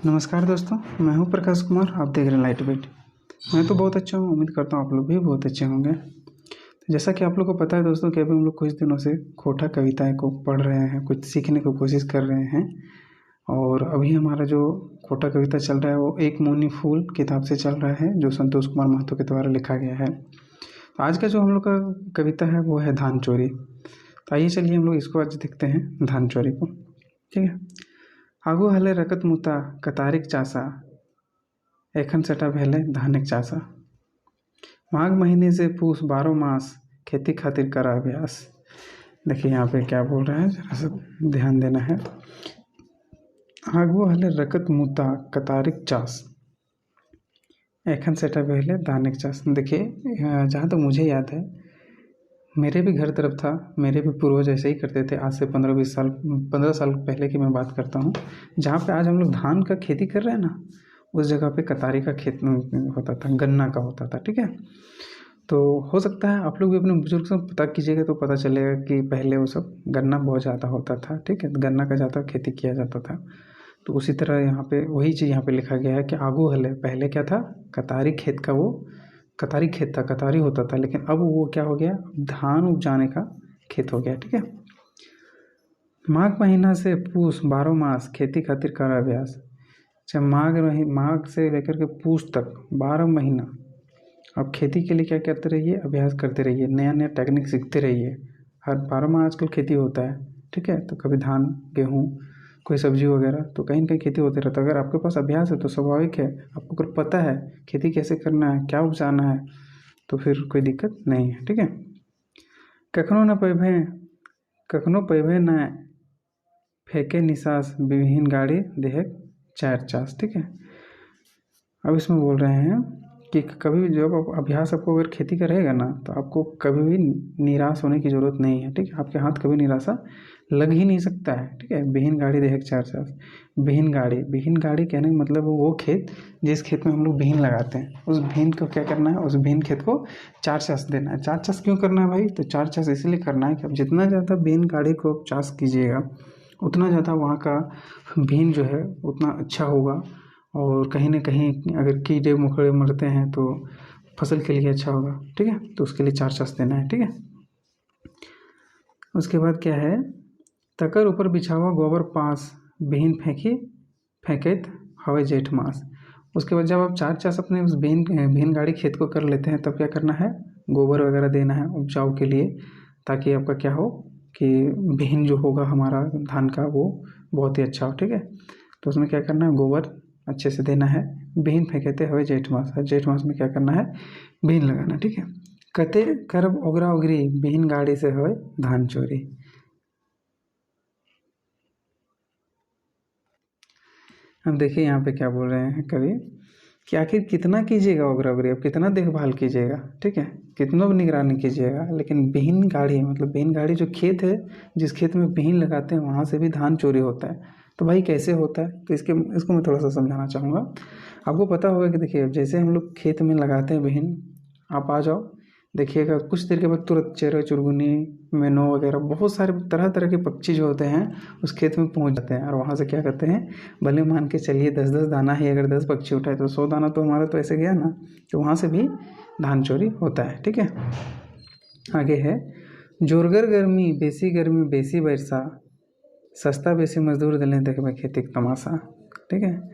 नमस्कार दोस्तों, मैं हूं प्रकाश कुमार। आप देख रहे हैं लाइट वेट। मैं तो बहुत अच्छा हूं, उम्मीद करता हूं आप लोग भी बहुत अच्छे होंगे। तो जैसा कि आप लोग को पता है दोस्तों कि अभी हम लोग कुछ दिनों से खोटा कविताएं को पढ़ रहे हैं, कुछ सीखने की कोशिश कर रहे हैं। और अभी हमारा जो खोटा कविता चल रहा है वो एक मोनी फूल किताब से चल रहा है, जो संतोष कुमार महतो के द्वारा लिखा गया है। तो आज का जो हम लोग का कविता है वो है धान चोरी। तो आइए चलिए हम लोग इसको आज देखते हैं, धान चोरी को। ठीक है। आगू हले रकत मुता कतारिक चासा, एखन सटा भेले धानिक चासा। माघ महीने से पूस 12 मास, खेती खातिर करा अभ्यास। देखिए यहाँ पे क्या बोल रहा है, जरा सा ध्यान देना है। आगू हले रकत मुता कतारिक चास, एखन सटा भेले धानिक चास। देखिए जहाँ तक मुझे याद है, मेरे भी घर तरफ था, मेरे भी पूर्वज ऐसे ही करते थे। आज से 15 साल पहले की मैं बात करता हूँ। जहाँ पे आज हम लोग धान का खेती कर रहे हैं ना, उस जगह पे कतारी का खेत होता था, गन्ना का होता था। ठीक है। तो हो सकता है आप लोग भी अपने बुजुर्ग से पता कीजिएगा तो पता चलेगा कि पहले वो सब गन्ना बहुत ज़्यादा होता था। ठीक है। गन्ना का ज़्यादा खेती किया जाता था। तो उसी तरह यहाँ पे वही चीज़ यहाँ पे लिखा गया है कि आगू हले, पहले क्या था, कतारी खेत का, वो कतारी खेत था, कतारी होता था। लेकिन अब वो क्या हो गया, धान उपजाने का खेत हो गया। ठीक है। माघ महीना से पूस 12 मास, खेती खातिर कर अभ्यास। अच्छा, माघ से लेकर के पूस तक 12 महीना आप खेती के लिए क्या करते रहिए, अभ्यास करते रहिए, नया नया टेक्निक सीखते रहिए। हर 12 माह आजकल खेती होता है। ठीक है। तो कभी धान, गेहूँ, कोई सब्जी वगैरह, तो कहीं ना कहीं खेती होती रहता है। अगर आपके पास अभ्यास है तो स्वाभाविक है, आपको अगर पता है खेती कैसे करना है, क्या उपजाना है, तो फिर कोई दिक्कत नहीं है। ठीक है। कखनो पैभे न फेंके निसास, विहीन गाड़ी देहे चार चास। ठीक है। अब इसमें बोल रहे हैं कि कभी भी जब आप अभ्यास आपको अगर खेती का रहेगा ना, तो आपको कभी भी निराश होने की ज़रूरत नहीं है। ठीक है। आपके हाथ कभी निराशा लग ही नहीं सकता है। ठीक है। विहीन गाड़ी देख चार चास। विहीन गाड़ी कहने का मतलब वो खेत जिस खेत में हम लोग विहीन लगाते हैं, उस विहीन को क्या करना है, उस विहीन खेत को 4 चास देना है। 4 चास क्यों करना है भाई, तो 4 चास इसलिए करना है कि अब जितना ज़्यादा विहीन गाड़ी को आप चास कीजिएगा, उतना ज़्यादा वहाँ का विहीन जो है उतना अच्छा होगा। और कहीं ना कहीं अगर कीड़े मकोड़े मरते हैं तो फसल के लिए अच्छा होगा। ठीक है। तो उसके लिए 4 चास देना है। ठीक है। उसके बाद क्या है, तकर ऊपर बिछावा गोबर पास, विहीन फेंकेत हवे जेठ मास। उसके बाद जब आप 4 चास अपने उस विहीन गाड़ी खेत को कर लेते हैं, तब क्या करना है, गोबर वगैरह देना है उपजाऊ के लिए, ताकि आपका क्या हो कि विहीन जो होगा हमारा धान का वो बहुत ही अच्छा हो। ठीक है। तो उसमें क्या करना है, गोबर अच्छे से देना है। विहीन फेंकेते हुए जेठ मास, जेठ मास में क्या करना है, विहीन लगाना। ठीक है। कते करब ओगरा ओगरी, विहीन गाड़ी से हुए धान चोरी। अब देखिए यहाँ पे क्या बोल रहे हैं कवि कि आखिर कितना कीजिएगा ओगरा ओगरी, अब कितना देखभाल कीजिएगा। ठीक है। कितना भी निगरानी कीजिएगा, लेकिन विहीन गाड़ी, मतलब विहीन गाड़ी जो खेत है, जिस खेत में विहीन लगाते हैं वहाँ से भी धान चोरी होता है। तो भाई कैसे होता है, तो इसको मैं थोड़ा सा समझाना चाहूँगा। आपको पता होगा कि देखिए जैसे हम लोग खेत में लगाते हैं विहीन, आप आ जाओ देखिएगा, कुछ देर के बाद तुरंत चेरा चुरगुनी, मैनो वगैरह बहुत सारे तरह तरह के पक्षी जो होते हैं उस खेत में पहुंच जाते हैं। और वहाँ से क्या करते हैं, भले मान के चलिए 10-10 दाना ही अगर 10 पक्षी उठाए तो 100 दाना तो हमारा तो ऐसे गया ना। तो वहाँ से भी धान चोरी होता है। ठीक है। आगे है, जोरगर गर्मी बेसी बरसा, सस्ता बेसी मजदूर दिलें देखबे खेती के तमाशा। ठीक है।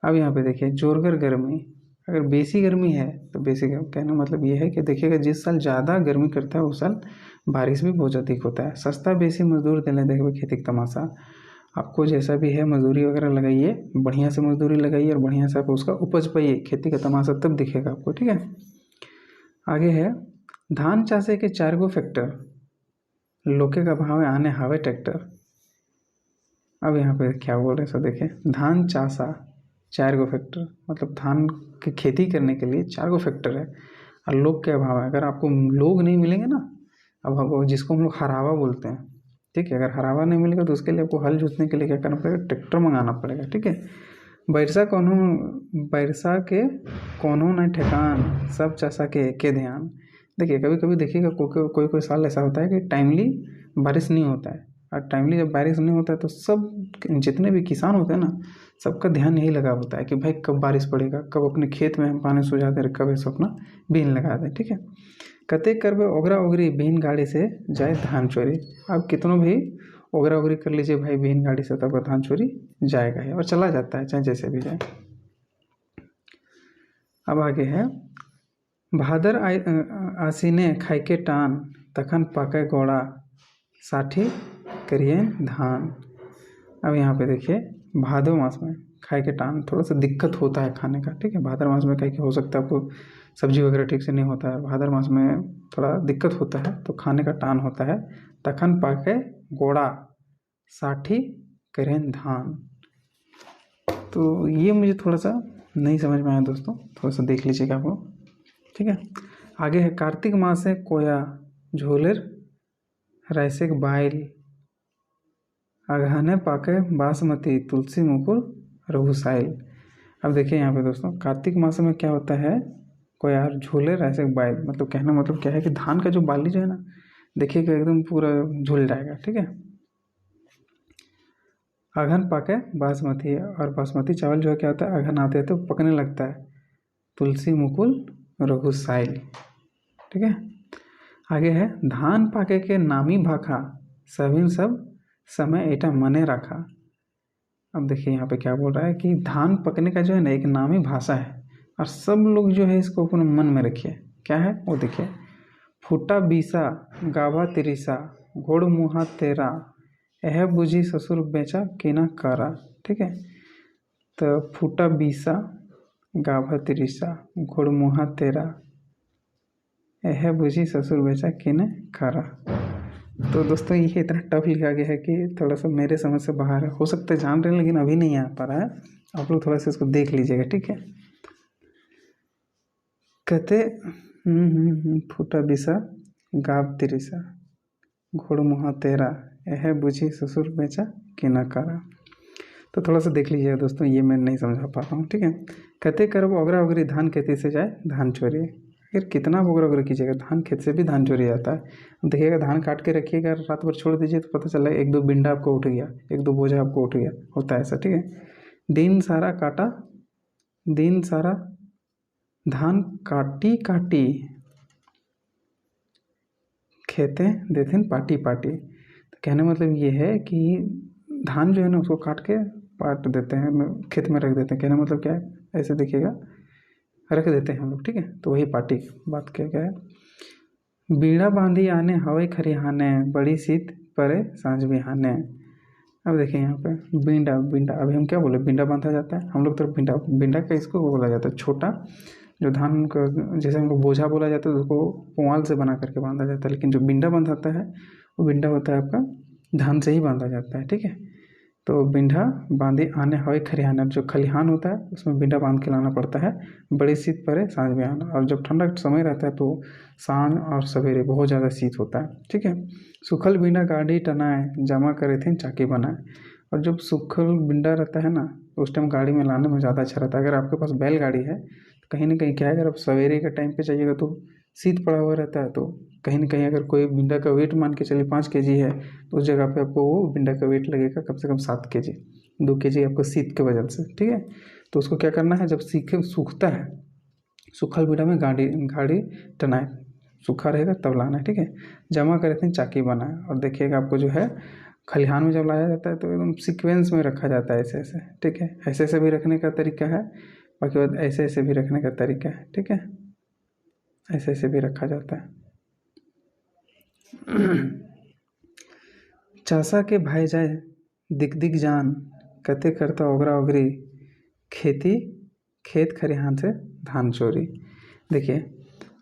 अब यहाँ पे देखिए, जोरगर गर्मी, अगर बेसी गर्मी है तो बेसी कहना मतलब ये है कि देखिएगा जिस साल ज़्यादा गर्मी करता है उस साल बारिश भी बहुत अधिक होता है। सस्ता बेसी मजदूर दिलें देखबे खेती के तमाशा। आपको जैसा भी है मजदूरी वगैरह लगाइए, बढ़िया से मजदूरी लगाइए और बढ़िया से आप उसका उपज पाइए, खेती का तमाशा तब दिखेगा आपको। ठीक है। आगे है, धान चासे के 4 गो फैक्टर, लोके का भाव आने हावे ट्रैक्टर। अब यहाँ पे क्या बोल रहे हैं, सो देखिए, धान चासा 4 गो फैक्टर, मतलब धान की खेती करने के लिए 4 गो फैक्टर है और लोग के अभाव है। अगर आपको लोग नहीं मिलेंगे ना, अब आपको जिसको हम लोग हरावा बोलते हैं, ठीक है, अगर हरावा नहीं मिलेगा तो उसके लिए आपको हल जोतने के लिए क्या करना पड़ेगा, ट्रैक्टर मंगाना पड़ेगा। ठीक है। बैरसा के कोनो न ठेकान, सब चासा के एके ध्यान। देखिए कभी कभी देखिएगा कोई कोई साल ऐसा होता है कि टाइमली बारिश नहीं होता है, और टाइमली जब बारिश नहीं होता है तो सब जितने भी किसान होते हैं ना, सबका ध्यान यही लगा होता है कि भाई कब बारिश पड़ेगा, कब अपने खेत में हम पानी सुझा दें, कब ऐसे अपना बीन लगा दें। ठीक है, कते करबे ओगरा ओगरी बीन गाड़ी से जाए धान चोरी। आप कितनों भी ओगरा ओगरी कर लीजिए भाई बीन गाड़ी से, तब धान चोरी जाएगा ही और चला जाता है, चाहे जैसे भी जाए। अब आगे है भादर आसीने खाइके टान, तखन पाके गोड़ा, साठी करिए धान। अब यहाँ पे देखिए भादो मास में खाए के टान थोड़ा सा दिक्कत होता है खाने का। ठीक है, भादर मास में कहीं हो सकता है आपको सब्जी वगैरह ठीक से नहीं होता है, भादर मास में थोड़ा दिक्कत होता है तो खाने का टान होता है। तखन पाके गोड़ा, साठी करें धान। तो ये मुझे थोड़ा सा नहीं समझ में आया दोस्तों, थोड़ा सा देख लीजिएगा आप लोग। ठीक है, आगे है कार्तिक मास से कोया झोलेर रैसेक बाइल, अगहने पाके बासमती, तुलसी मुकुल रघुसाइल। अब देखिए यहाँ पे दोस्तों कार्तिक मास में क्या होता है, कोयार झूले रैसेक बाइल, मतलब कहना मतलब क्या है कि धान का जो बाली जो है ना, देखिएगा एकदम पूरा झूल जाएगा। ठीक है, अगहन पाके बासमती, और बासमती चावल जो है क्या होता है, अगहन आते हैं तो पकने लगता है। तुलसी मुकुल रघुसाइल। ठीक है, आगे है धान पाके के नामी भाखा, सभी सब समय एटा मने रखा। अब देखिए यहाँ पे क्या बोल रहा है कि धान पकने का जो है ना एक नामी भाषा है, और सब लोग जो है इसको अपने मन में रखिए। क्या है वो देखिए, फूटा बीसा गावा तिरिसा, घोड़ मुहा तेरा, यह बुझी ससुर बेचा केना करा। ठीक है, तो फूटा बीसा गावा तिरिसा, घोड़ मुहा तेरा, यह बुझी ससुर बेचा केना करा। तो दोस्तों ये इतना टफ लिखा गया है कि थोड़ा सा मेरे समझ से बाहर है, हो सकता है जान रहे हैं लेकिन अभी नहीं आ पा रहा है, आप लोग थोड़ा सा इसको देख लीजिएगा। ठीक है, कहते फूटा बिसा गाब तिरिसा, घोड़ मुहा तेरा, यह बुझी ससुर बेचा कि न करा। तो थोड़ा सा देख लीजिएगा दोस्तों, ये मैं नहीं समझा पा रहा हूँ। ठीक है, कहते करब ओगरा ओगरी धान खेती से जाए धान चोरी। फिर कितना ओगरा ओगरी कीजिएगा, धान खेत से भी धान चोरी आता है। देखिएगा धान काट के रखिएगा, रात भर छोड़ दीजिए तो पता चला एक दो बिंडा आपको उठ गया, एक दो बोझा आपको उठ गया, होता है ऐसा। ठीक है, दिन सारा काटा, दिन सारा धान काटी काटी, खेते देथिन पाटी पाटी। तो कहने मतलब ये है कि धान जो है ना उसको काट के पाट देते हैं, खेत में रख देते हैं। कहने मतलब क्या है, ऐसे देखिएगा रख देते हैं हम लोग। ठीक है, तो वही पार्टी बात क्या है। बीड़ा बांधी आने हवाई खरिहाने, बड़ी शीत परे सांझ बिहाने। अब देखिए यहाँ पे बींडा, बींडा अभी हम क्या बोले, बींडा बांधा जाता है हम लोग तो बींडा, बींडा का इसको बोला जाता है छोटा जो धान का, जैसे हम लोग बोझा बोला जाता है उसको पुआल से बना करके बांधा जाता है, लेकिन जो बींडा बांधाता है वो बींडा होता है आपका धान से ही बांधा जाता है। ठीक है, तो बिंडा बांधी आने हवाई खलिहान, जो खलिहान होता है उसमें बिंडा बांध के लाना पड़ता है। बड़ी शीत पड़े सांझ में आना, और जब ठंडा समय रहता है तो सांझ और सवेरे बहुत ज़्यादा शीत होता है। ठीक है, सूखल बिंडा गाड़ी टनाए, जमा करे थे चाकी बनाए। और जब सूखल बिंडा रहता है ना तो उस टाइम गाड़ी में लाने में ज़्यादा अच्छा रहता है। अगर आपके पास बैलगाड़ी है तो कहीं ना कहीं क्या है, अगर आप सवेरे के टाइम पे चाहिएगा तो शीत पड़ा हुआ रहता है, तो कहीं ना कहीं अगर कोई बिंडा का वेट मान के चलिए 5 kg है तो उस जगह पे आपको वो बिंडा का वेट लगेगा कम से कम 7 kg, 2 kg आपको शीत के वजह से। ठीक है, तो उसको क्या करना है, जब सूखता है सूखल बिंडा में गाड़ी टनाए, सूखा रहेगा तब लाना है। ठीक है, जमा करे थे चाकी बनाए। और देखिएगा आपको जो है खलिहान में जब लाया जाता है तो एकदम सीक्वेंस में रखा जाता है ऐसे ऐसे। ठीक है, ऐसे ऐसे भी रखने का तरीका है, बाकी बाद ऐसे ऐसे भी रखने का तरीका है। ठीक है, ऐसे ऐसे भी रखा जाता है। चासा के भाई जाए दिख दिख जान, कते करता ओगरा ओगरी, खेती खेत खरिहान से धान चोरी। देखिए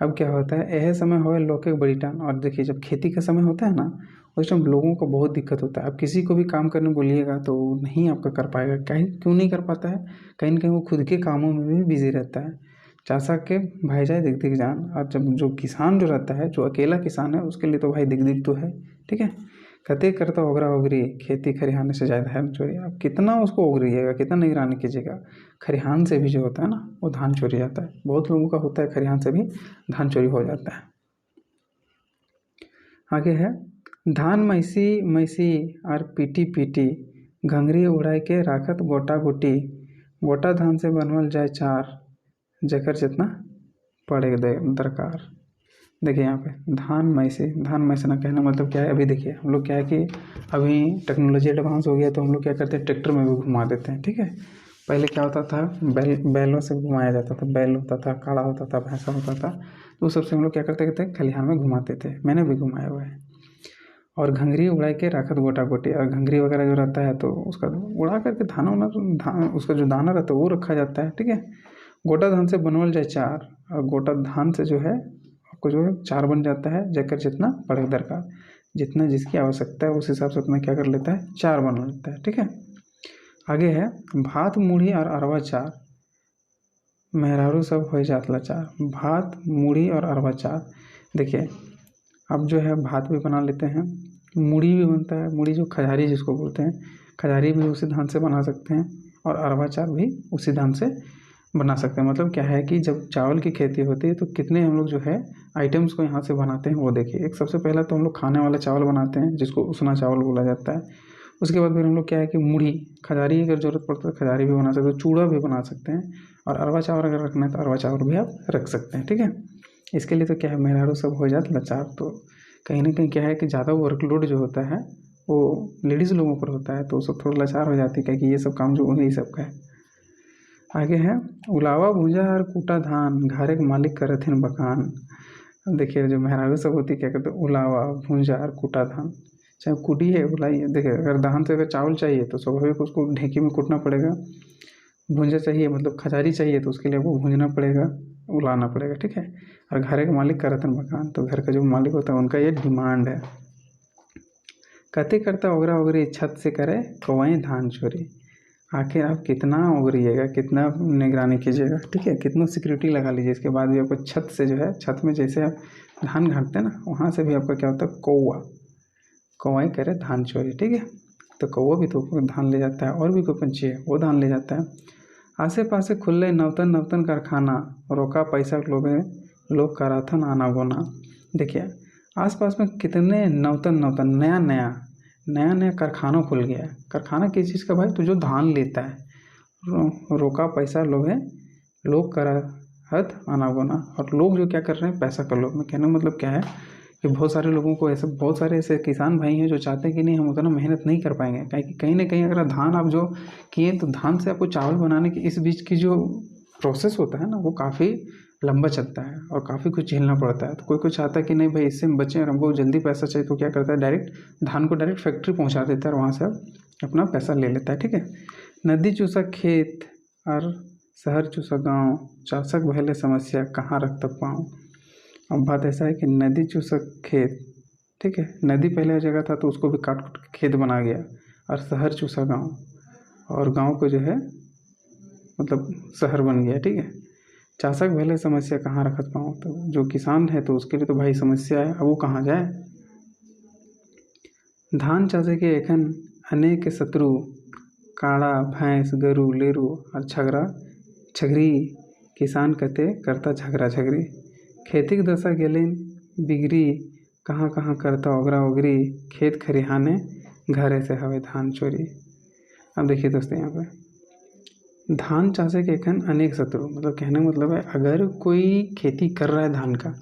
अब क्या होता है, यह समय हो लोग के बड़ी टान। और देखिए जब खेती का समय होता है ना उस टाइम लोगों को बहुत दिक्कत होता है। अब किसी को भी काम करने बोलिएगा तो नहीं आपका कर पाएगा। क्यों नहीं कर पाता है, कहीं ना कहीं वो खुद के कामों में भी बिजी रहता है। चासा के भाई जाए दिख दिख जान। और जब जो किसान जो रहता है, जो अकेला किसान है, उसके लिए तो भाई दिख दिख तो है। ठीक है, कते करता ओगरा ओगरी, खेती खरिहाने से जाए धान चोरी। आप कितना उसको ओगरिएगा, कितना निगरानी कीजिएगा, खरिहान से भी जो होता है ना वो धान चोरी जाता है। बहुत लोगों का होता है खरिहान से भी धान चोरी हो जाता है। आगे है धान मैसी मैसी और पीटी पीटी, घंघरी उड़ाई के राखत गोटा गोटी, गोटा धान से बनवल जाए चार, जेकर जितना पड़े दरकार। देखिए यहाँ पे धान मैसे ना कहना मतलब क्या है। अभी देखिए हम लोग क्या है कि अभी टेक्नोलॉजी एडवांस हो गया तो हम लोग क्या करते हैं, ट्रैक्टर में भी घुमा देते हैं। ठीक है, पहले क्या होता था, बैलों से घुमाया जाता था, बैल होता था, काड़ा होता था, भैंसा होता था, तो उस सबसे हम लोग क्या करते थे, खलिहान में घुमाते थे। मैंने भी घुमाया हुआ है। और घंघरी उड़ा के राखत गोटा गोटी, और घंघरी वगैरह जो रहता है तो उसका उड़ा करके धान उसका जो दाना रहता है वो रखा जाता है। ठीक है, गोटा धान से बनवल जाए चार, और गोटा धान से जो है आपको जो है चार बन जाता है, जेकर जितना पड़े दरकार, जितना जिसकी आवश्यकता है उस हिसाब से उतना क्या कर लेता है, चार बना लेता है। ठीक है, आगे है भात मूढ़ी और अरवा चार, मेहरारू सब हो जात लाचार। भात मूढ़ी और अरवा चार, देखिए अब जो है भात भी बना लेते हैं, मूढ़ी भी बनता है, मूढ़ी जो खजारी जिसको बोलते हैं, खजारी भी उसी धान से बना सकते हैं, और अरवा चार भी उसी धान से बना सकते हैं। मतलब क्या है कि जब चावल की खेती होती है तो कितने हम लोग जो है आइटम्स को यहाँ से बनाते हैं वो देखिए। एक सबसे पहला तो हम लोग खाने वाला चावल बनाते हैं जिसको उसना चावल बोला जाता है। उसके बाद फिर हम लोग क्या है कि मूढ़ी, खजारी अगर ज़रूरत पड़ता है खजारी भी बना सकते हैं, चूड़ा भी बना सकते हैं, और अरवा चावल अगर रखना है तो अरवा चावल भी आप रख सकते हैं। ठीक है, इसके लिए तो क्या है, मेहरारू सब हो जाता लाचार। तो कहीं ना कहीं क्या है कि ज़्यादा वर्कलोड जो होता है वो लेडीज़ लोगों पर होता है, तो वो सब थोड़ा लाचार हो जाती है कि ये सब काम जो उन्हीं सब का है। आगे है उलावा भूंजा और कूटा धान, घारे के मालिक करथिन बखान। देखिए जो मेहरारू सब होती क्या कहते हैं, उलावा भूंजा और कूटा धान, चाहे कूटी है उलाई है। देखिए अगर धान से अगर चावल चाहिए तो स्वाभाविक उसको ढेंकी में कूटना पड़ेगा, भूंजा चाहिए मतलब खजारी चाहिए तो उसके लिए वो भूंजना पड़ेगा, उलाना पड़ेगा। ठीक है, और घरे के मालिक करतन मकान, तो घर का जो मालिक होता है उनका ये डिमांड है। कते करता ओगरा ओगरी छत से करे कौवें धान चोरी। आखिर आप कितना ओगरिएगा, कितना निगरानी कीजिएगा। ठीक है, कितना सिक्योरिटी लगा लीजिए, इसके बाद भी आपको छत से जो है, छत में जैसे आप धान घाटते हैं ना वहाँ से भी आपका क्या होता है, कौवाई करे धान चोरी। ठीक है, तो कौवा भी तो धान ले जाता है, और भी कोई पंछी है वो धान ले जाता है। आसे पासे खुले नवतन नवतन कारखाना, रोका पैसा लोग कराथन आना गोना। देखिए आसपास में कितने नवतन नया कारखाना खुल गया है। कारखाना किस चीज़ का भाई, तो जो धान लेता है। रोका पैसा लोग कराहत आना गोना, और लोग जो क्या कर रहे हैं, पैसा का लोभ में। कहने मतलब क्या है कि बहुत सारे लोगों को ऐसे, बहुत सारे ऐसे किसान भाई हैं जो चाहते हैं कि नहीं हम उतना मेहनत नहीं कर पाएंगे, कहीं ना कहीं अगर धान आप जो किए तो धान से आपको चावल बनाने की इस बीच की जो प्रोसेस होता है ना वो काफ़ी लंबा चलता है और काफ़ी कुछ झेलना पड़ता है। तो कोई चाहता है कि नहीं भाई इससे हम बचें और हमको जल्दी पैसा चाहिए, तो क्या करता है, डायरेक्ट धान को डायरेक्ट फैक्ट्री पहुंचा देता है और वहाँ से अपना पैसा ले लेता है। ठीक है, नदी चूसा खेत और शहर चूसा गाँव, चाषक भले समस्या कहाँ रखता पाँव। अब बात ऐसा है कि नदी चूसक खेत, ठीक है, नदी पहले जगह था तो उसको भी काट कूट के खेत बना गया, और शहर चूसा गांव, और गांव को जो है मतलब शहर बन गया। ठीक है, चाषक भले समस्या कहाँ रखत पाऊँ, तो जो किसान है तो उसके लिए तो भाई समस्या है, अब वो कहाँ जाए। धान चाषे के एखन अनेक शत्रु, काड़ा भैंस गरु लेरु और छगरी, किसान कते करता झगड़ा झगरी। खेती की दशा गेलिन बिगड़ी, कहाँ कहाँ करता ओगरा ओगरी, खेत खरिहाने घरे से हवे धान चोरी। अब देखिए दोस्तों यहाँ पे धान चाषे के एखन अनेक शत्रु, मतलब कहने मतलब है अगर कोई खेती कर रहा है धान का,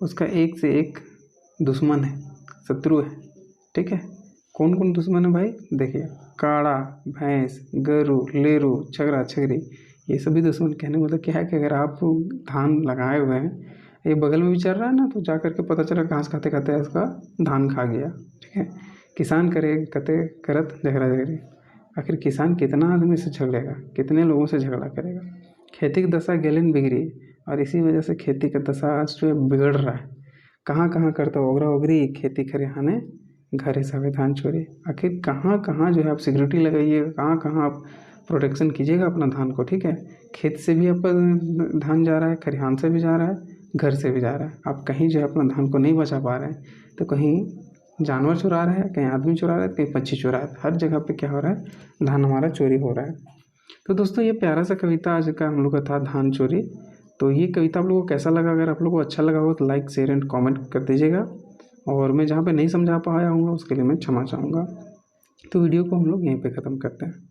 उसका एक से एक दुश्मन है, शत्रु है। ठीक है, कौन कौन दुश्मन है भाई, देखिए काड़ा भैंस गरु लेरु छगरा छगरी, ये सभी दुश्मन। कहने मतलब क्या है कि अगर आप धान लगाए हुए हैं, ये बगल में भी चल रहा है ना, तो जा करके पता चला घास खाते खाते इसका धान खा गया। ठीक है, किसान करे कते करत झगड़ा झगड़ी। आखिर किसान कितना आदमी से झगड़ेगा, कितने लोगों से झगड़ा करेगा। खेती की दशा गेलिन बिगड़ी, और इसी वजह से खेती का दशा आज जो है बिगड़ रहा है। कहाँ कहाँ करता ओगरा ओगरी, खेती खरिहाने घरे से धान चोरी। आखिर कहाँ कहाँ जो है आप सिक्योरिटी लगाइएगा, कहाँ कहाँ आप प्रोटेक्शन कीजिएगा अपना धान को। ठीक है, खेत से भी आपका धान जा रहा है, खरिहान से भी जा रहा है, घर से भी जा रहा है। आप कहीं जो है अपना धान को नहीं बचा पा रहे हैं, तो कहीं जानवर चुरा रहा है, कहीं आदमी चुरा रहा है, कहीं पक्षी चुरा रहा है, हर जगह पे क्या हो रहा है, धान हमारा चोरी हो रहा है। तो दोस्तों ये प्यारा सा कविता आज का हम लोग का था, धान चोरी। तो ये कविता आप लोगों को कैसा लगा, अगर आप लोगों को अच्छा लगा हो तो लाइक शेयर एंड कमेंट कर दीजिएगा। और मैं जहाँ पे नहीं समझा पाया हूँ उसके लिए मैं क्षमा चाहूँगा। तो वीडियो को हम लोग यहीं पे ख़त्म करते हैं।